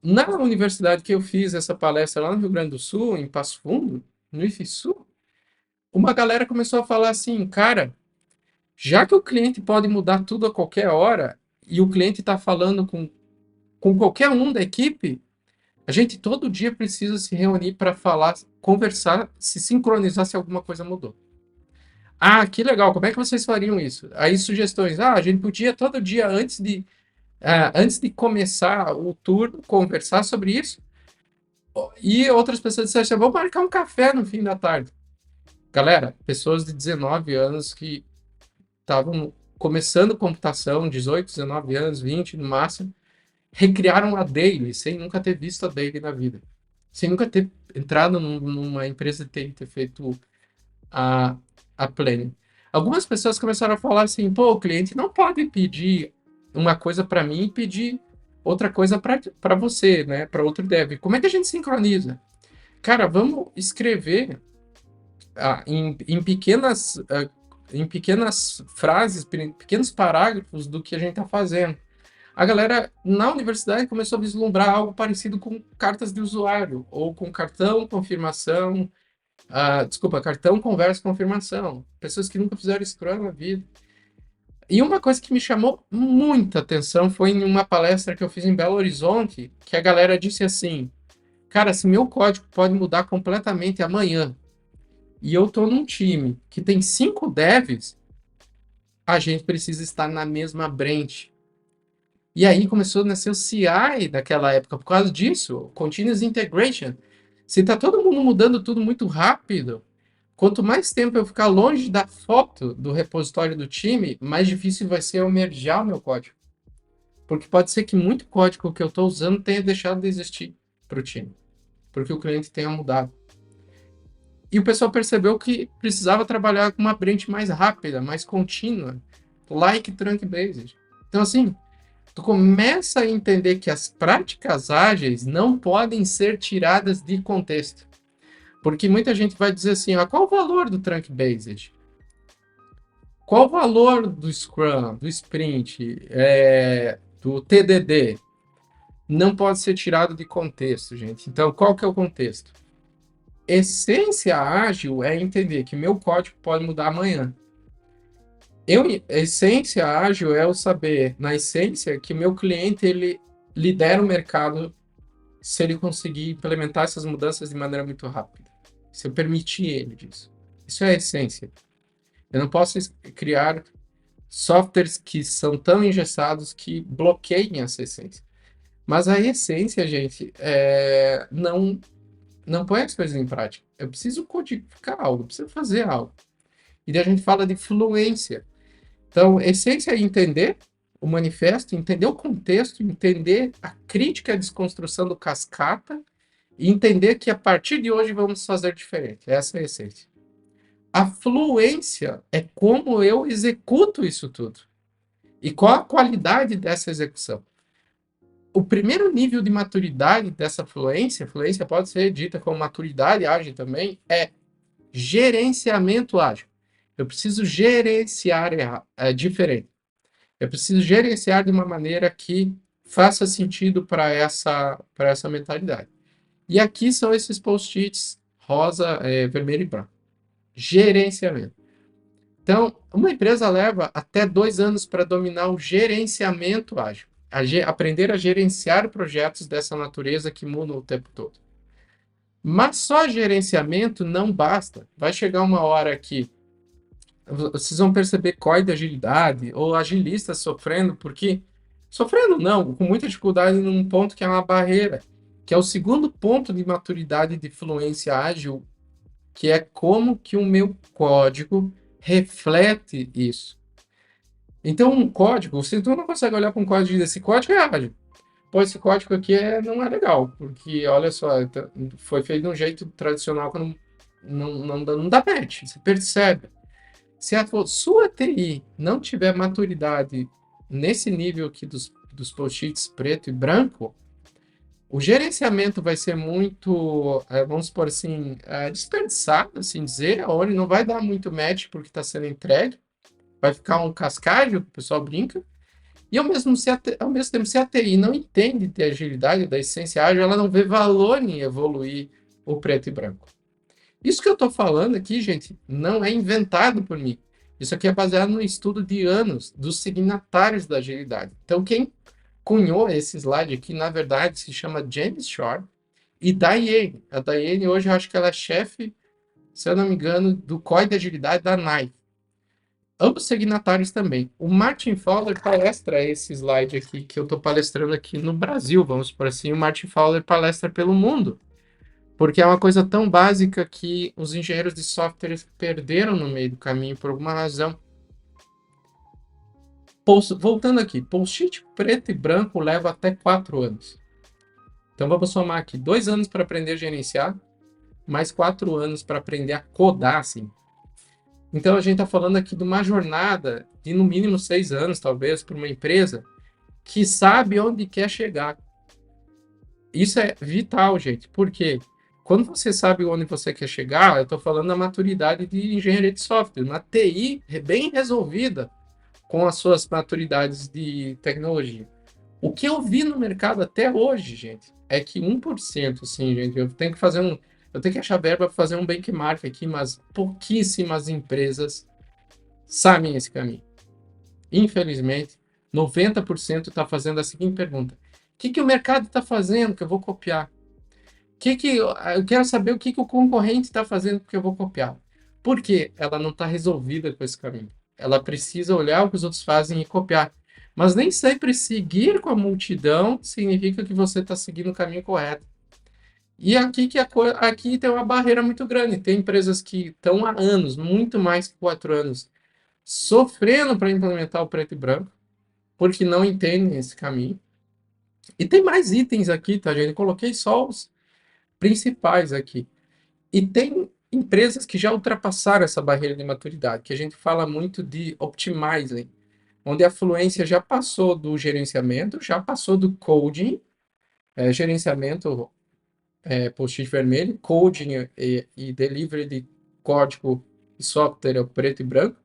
Na universidade que eu fiz essa palestra lá no Rio Grande do Sul, em Passo Fundo, no IFSU, uma galera começou a falar assim, cara, já que o cliente pode mudar tudo a qualquer hora e o cliente está falando com qualquer um da equipe, a gente todo dia precisa se reunir para falar, conversar, se sincronizar se alguma coisa mudou. Ah, que legal, como é que vocês fariam isso? Aí sugestões, a gente podia todo dia antes de começar o turno conversar sobre isso. E outras pessoas disseram assim, vamos marcar um café no fim da tarde. Galera, pessoas de 19 anos que estavam começando computação, 18, 19 anos, 20 no máximo, recriaram a Daily sem nunca ter visto a Daily na vida. Sem nunca ter entrado numa empresa de TI, ter feito a, a Planning. Algumas pessoas começaram a falar assim, pô, o cliente não pode pedir uma coisa para mim e pedir outra coisa para você, né? Para outro dev. Como é que a gente sincroniza? Cara, vamos escrever em pequenas frases, pequenos parágrafos do que a gente está fazendo. A galera na universidade começou a vislumbrar algo parecido com cartas de usuário, ou com cartão confirmação, cartão conversa confirmação. Pessoas que nunca fizeram Scrum na vida. E uma coisa que me chamou muita atenção foi em uma palestra que eu fiz em Belo Horizonte, que a galera disse assim, cara, se meu código pode mudar completamente amanhã, e eu estou num time que tem 5 devs, a gente precisa estar na mesma branch. E aí começou a nascer o CI naquela época, por causa disso, Continuous Integration. Se está todo mundo mudando tudo muito rápido, quanto mais tempo eu ficar longe da foto do repositório do time, mais difícil vai ser eu mergear o meu código. Porque pode ser que muito código que eu estou usando tenha deixado de existir para o time, porque o cliente tenha mudado. E o pessoal percebeu que precisava trabalhar com uma branch mais rápida, mais contínua, like trunk based. Então, assim, tu começa a entender que as práticas ágeis não podem ser tiradas de contexto. Porque muita gente vai dizer assim, ah, qual o valor do trunk based? Qual o valor do Scrum, do Sprint, do TDD? Não pode ser tirado de contexto, gente. Então, qual que é o contexto? Essência ágil é entender que meu código pode mudar amanhã. Essência ágil é eu saber, na essência, que meu cliente ele lidera o mercado se ele conseguir implementar essas mudanças de maneira muito rápida. Se eu permitir ele disso. Isso é a essência. Eu não posso criar softwares que são tão engessados que bloqueiem essa essência. Mas a essência, gente, não põe as coisas em prática. Eu preciso codificar algo, eu preciso fazer algo. E daí a gente fala de fluência. Então, essência é entender o manifesto, entender o contexto, entender a crítica e a desconstrução do cascata e entender que a partir de hoje vamos fazer diferente. Essa é a essência. A fluência é como eu executo isso tudo e qual a qualidade dessa execução. O primeiro nível de maturidade dessa fluência pode ser dita como maturidade ágil também, é gerenciamento ágil. Eu preciso gerenciar diferente. Eu preciso gerenciar de uma maneira que faça sentido para essa mentalidade. E aqui são esses post-its rosa, vermelho e branco. Gerenciamento. Então, uma empresa leva até 2 anos para dominar o gerenciamento ágil. Aprender a gerenciar projetos dessa natureza que mudam o tempo todo. Mas só gerenciamento não basta. Vai chegar uma hora que vocês vão perceber COI de agilidade ou agilistas sofrendo, porque sofrendo não, com muita dificuldade num ponto que é uma barreira, que é o segundo ponto de maturidade de fluência ágil, que é como que o meu código reflete isso. Então, um código, você não consegue olhar para um código e dizer, esse código é ágil. Pô, esse código aqui não é legal, porque, olha só, foi feito de um jeito tradicional que não dá match, você percebe. Se a sua TI não tiver maturidade nesse nível aqui dos post-its preto e branco, o gerenciamento vai ser muito, vamos supor assim, desperdiçado, assim dizer, ou ele não vai dar muito match porque está sendo entregue, vai ficar um cascalho, o pessoal brinca, e ao mesmo tempo, se a TI não entende de agilidade, da essência ágil, ela não vê valor em evoluir o preto e branco. Isso que eu estou falando aqui, gente, não é inventado por mim. Isso aqui é baseado no estudo de anos dos signatários da agilidade. Então, quem cunhou esse slide aqui, na verdade, se chama James Shore e Diane. A Diane, hoje, eu acho que ela é chefe, se eu não me engano, do COI de agilidade da NICE. Ambos signatários também. O Martin Fowler palestra esse slide aqui, que eu estou palestrando aqui no Brasil, vamos por assim. O Martin Fowler palestra pelo mundo. Porque é uma coisa tão básica que os engenheiros de software perderam no meio do caminho por alguma razão. Voltando aqui, post-it preto e branco leva até 4 anos. Então vamos somar aqui 2 anos para aprender a gerenciar, mais 4 anos para aprender a codar, assim. Então a gente está falando aqui de uma jornada de no mínimo 6 anos, talvez, para uma empresa que sabe onde quer chegar. Isso é vital, gente. Por quê? Quando você sabe onde você quer chegar, eu estou falando da maturidade de engenharia de software, uma TI bem resolvida com as suas maturidades de tecnologia. O que eu vi no mercado até hoje, gente, é que 1%, assim, gente, eu tenho que achar verba para fazer um benchmark aqui, mas pouquíssimas empresas sabem esse caminho. Infelizmente, 90% está fazendo a seguinte pergunta: o que o mercado está fazendo que eu vou copiar? Eu quero saber o que o concorrente está fazendo que eu vou copiar. Por quê? Ela não está resolvida com esse caminho. Ela precisa olhar o que os outros fazem e copiar. Mas nem sempre seguir com a multidão significa que você está seguindo o caminho correto. E aqui tem uma barreira muito grande. Tem empresas que estão há anos, muito mais que 4 anos, sofrendo para implementar o preto e branco, porque não entendem esse caminho. E tem mais itens aqui, tá, gente? Eu coloquei só os principais aqui. E tem empresas que já ultrapassaram essa barreira de maturidade, que a gente fala muito de optimizing, onde a fluência já passou do gerenciamento, já passou do coding, gerenciamento, post-it vermelho, coding e delivery de código e software é o preto e branco,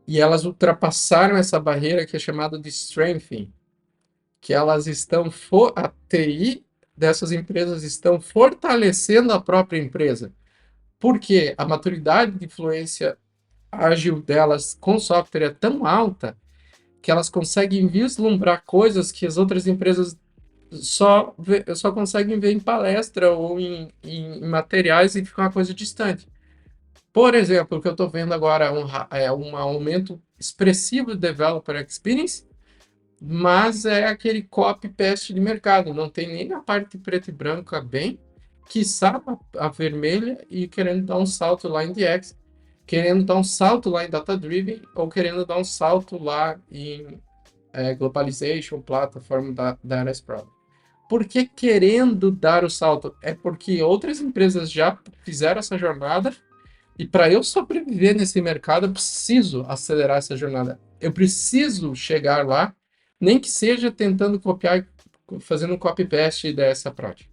e elas ultrapassaram essa barreira que é chamada de strengthening, que elas estão, a TI dessas empresas estão fortalecendo a própria empresa, porque a maturidade de influência ágil delas com software é tão alta que elas conseguem vislumbrar coisas que as outras empresas só conseguem ver em palestra ou em materiais e fica uma coisa distante. Por exemplo, o que eu estou vendo agora é um aumento expressivo de developer experience, mas é aquele copy-paste de mercado, não tem nem a parte preta e branca bem, quiçá a vermelha e querendo dar um salto lá em DX, querendo dar um salto lá em Data Driven ou querendo dar um salto lá em Globalization, plataforma da RS Pro. Por que querendo dar o salto? É porque outras empresas já fizeram essa jornada e para eu sobreviver nesse mercado, eu preciso acelerar essa jornada. Eu preciso chegar lá, nem que seja tentando copiar, fazendo um copy-paste dessa prática.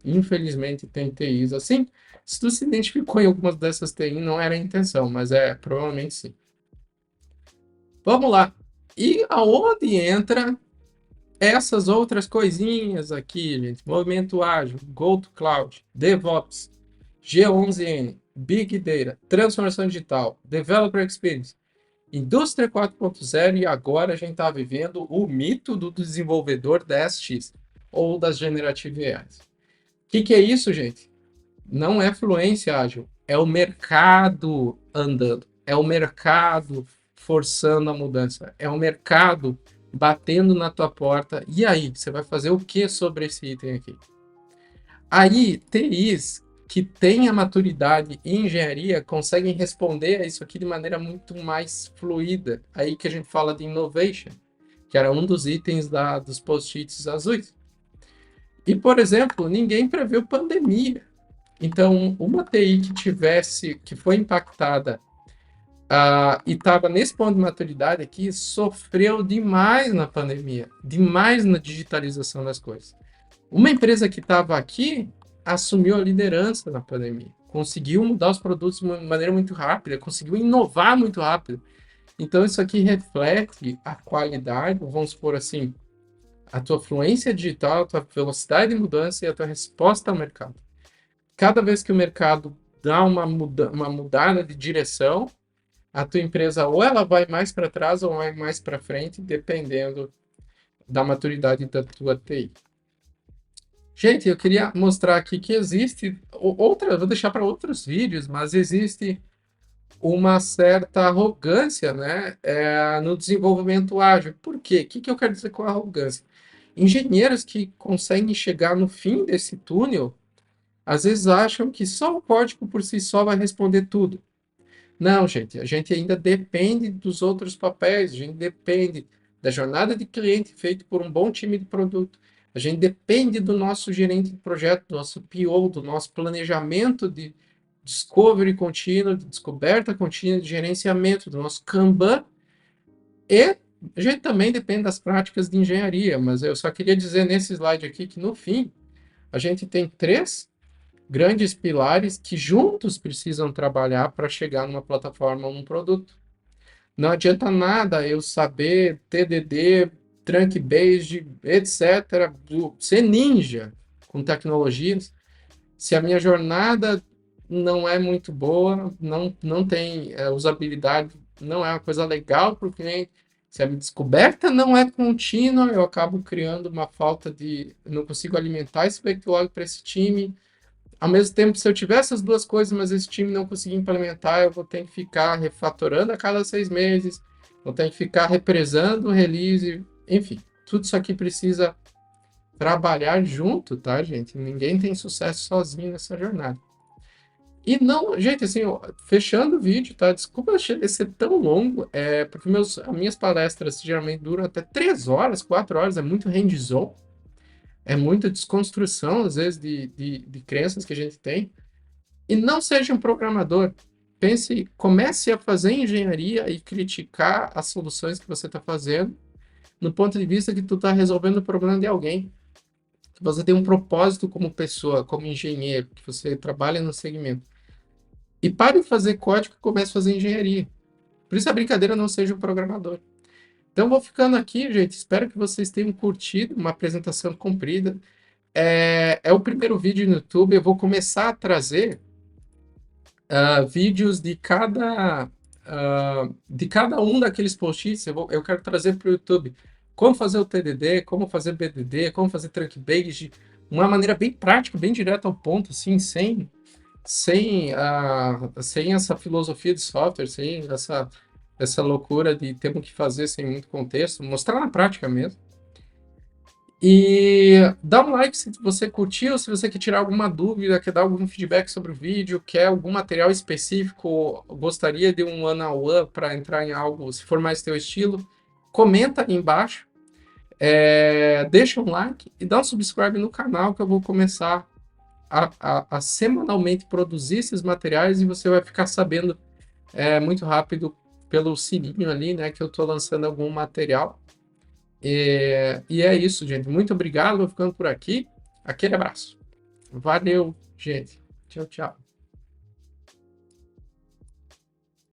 Infelizmente, tem TIs assim. Se tu se identificou em algumas dessas TIs, não era a intenção, mas provavelmente sim. Vamos lá. E aonde entra essas outras coisinhas aqui, gente? Movimento ágil, Go to Cloud, DevOps, G11N, Big Data, transformação digital, Developer Experience, Indústria 4.0 e agora a gente está vivendo o mito do desenvolvedor 10x ou das Generative AIs. O que é isso, gente? Não é fluência ágil, é o mercado andando, é o mercado forçando a mudança, é o mercado batendo na tua porta. E aí, você vai fazer o que sobre esse item aqui? Aí, TIs que têm a maturidade em engenharia conseguem responder a isso aqui de maneira muito mais fluida. Aí que a gente fala de innovation, que era um dos itens dos post-its azuis. E, por exemplo, ninguém previu pandemia. Então, uma TI que foi impactada e estava nesse ponto de maturidade aqui, sofreu demais na pandemia, demais na digitalização das coisas. Uma empresa que estava aqui assumiu a liderança na pandemia, conseguiu mudar os produtos de uma maneira muito rápida, conseguiu inovar muito rápido. Então, isso aqui reflete a qualidade, vamos supor assim, a tua fluência digital, a tua velocidade de mudança e a tua resposta ao mercado. Cada vez que o mercado dá uma mudada de direção, a tua empresa ou ela vai mais para trás ou vai mais para frente, dependendo da maturidade da tua TI. Gente, eu queria mostrar aqui que existe vou deixar para outros vídeos, mas existe uma certa arrogância, né, no desenvolvimento ágil. Por quê? O que eu quero dizer com arrogância? Engenheiros que conseguem chegar no fim desse túnel, às vezes acham que só o código por si só vai responder tudo. Não, gente, a gente ainda depende dos outros papéis, a gente depende da jornada de cliente feita por um bom time de produto, a gente depende do nosso gerente de projeto, do nosso PO, do nosso planejamento de discovery contínuo, de descoberta contínua, de gerenciamento, do nosso Kanban, e a gente também depende das práticas de engenharia, mas eu só queria dizer nesse slide aqui que, no fim, a gente tem três grandes pilares que juntos precisam trabalhar para chegar numa plataforma ou num produto. Não adianta nada eu saber TDD, trunk-based, etc., ser ninja com tecnologias, se a minha jornada não é muito boa, não tem usabilidade, não é uma coisa legal para o cliente, se a minha descoberta não é contínua, eu acabo criando uma falta de... não consigo alimentar esse backlog para esse time. Ao mesmo tempo, se eu tiver essas duas coisas, mas esse time não conseguir implementar, eu vou ter que ficar refatorando a cada 6 meses, Não tem que ficar represando release, enfim. Tudo isso aqui precisa trabalhar junto, tá, gente? Ninguém tem sucesso sozinho nessa jornada. E não, gente, assim, fechando o vídeo, tá? Desculpa ele ser tão longo, porque as minhas palestras geralmente duram até 3 horas, 4 horas, é muito hands-on, é muita desconstrução, às vezes, de crenças que a gente tem. E não seja um programador. Comece a fazer engenharia e criticar as soluções que você está fazendo, no ponto de vista que tu está resolvendo o problema de alguém. Que você tem um propósito como pessoa, como engenheiro, que você trabalha no segmento. E pare de fazer código e comece a fazer engenharia. Por isso a brincadeira não seja um programador. Então, eu vou ficando aqui, gente. Espero que vocês tenham curtido uma apresentação comprida. É o primeiro vídeo no YouTube. Eu vou começar a trazer vídeos de cada um daqueles post-its. Eu quero trazer para o YouTube como fazer o TDD, como fazer BDD, como fazer trunk based, uma maneira bem prática, bem direta ao ponto, assim, sem essa filosofia de software, sem essa loucura de temos que fazer sem muito contexto, mostrar na prática mesmo. E dá um like se você curtiu, se você quer tirar alguma dúvida, quer dar algum feedback sobre o vídeo, quer algum material específico, gostaria de um one-on-one para entrar em algo, se for mais teu estilo, comenta aí embaixo, deixa um like e dá um subscribe no canal que eu vou começar a semanalmente produzir esses materiais e você vai ficar sabendo muito rápido pelo sininho ali, né, que eu estou lançando algum material. E é isso, gente. Muito obrigado. Vou ficando por aqui. Aquele abraço. Valeu, gente. Tchau, tchau.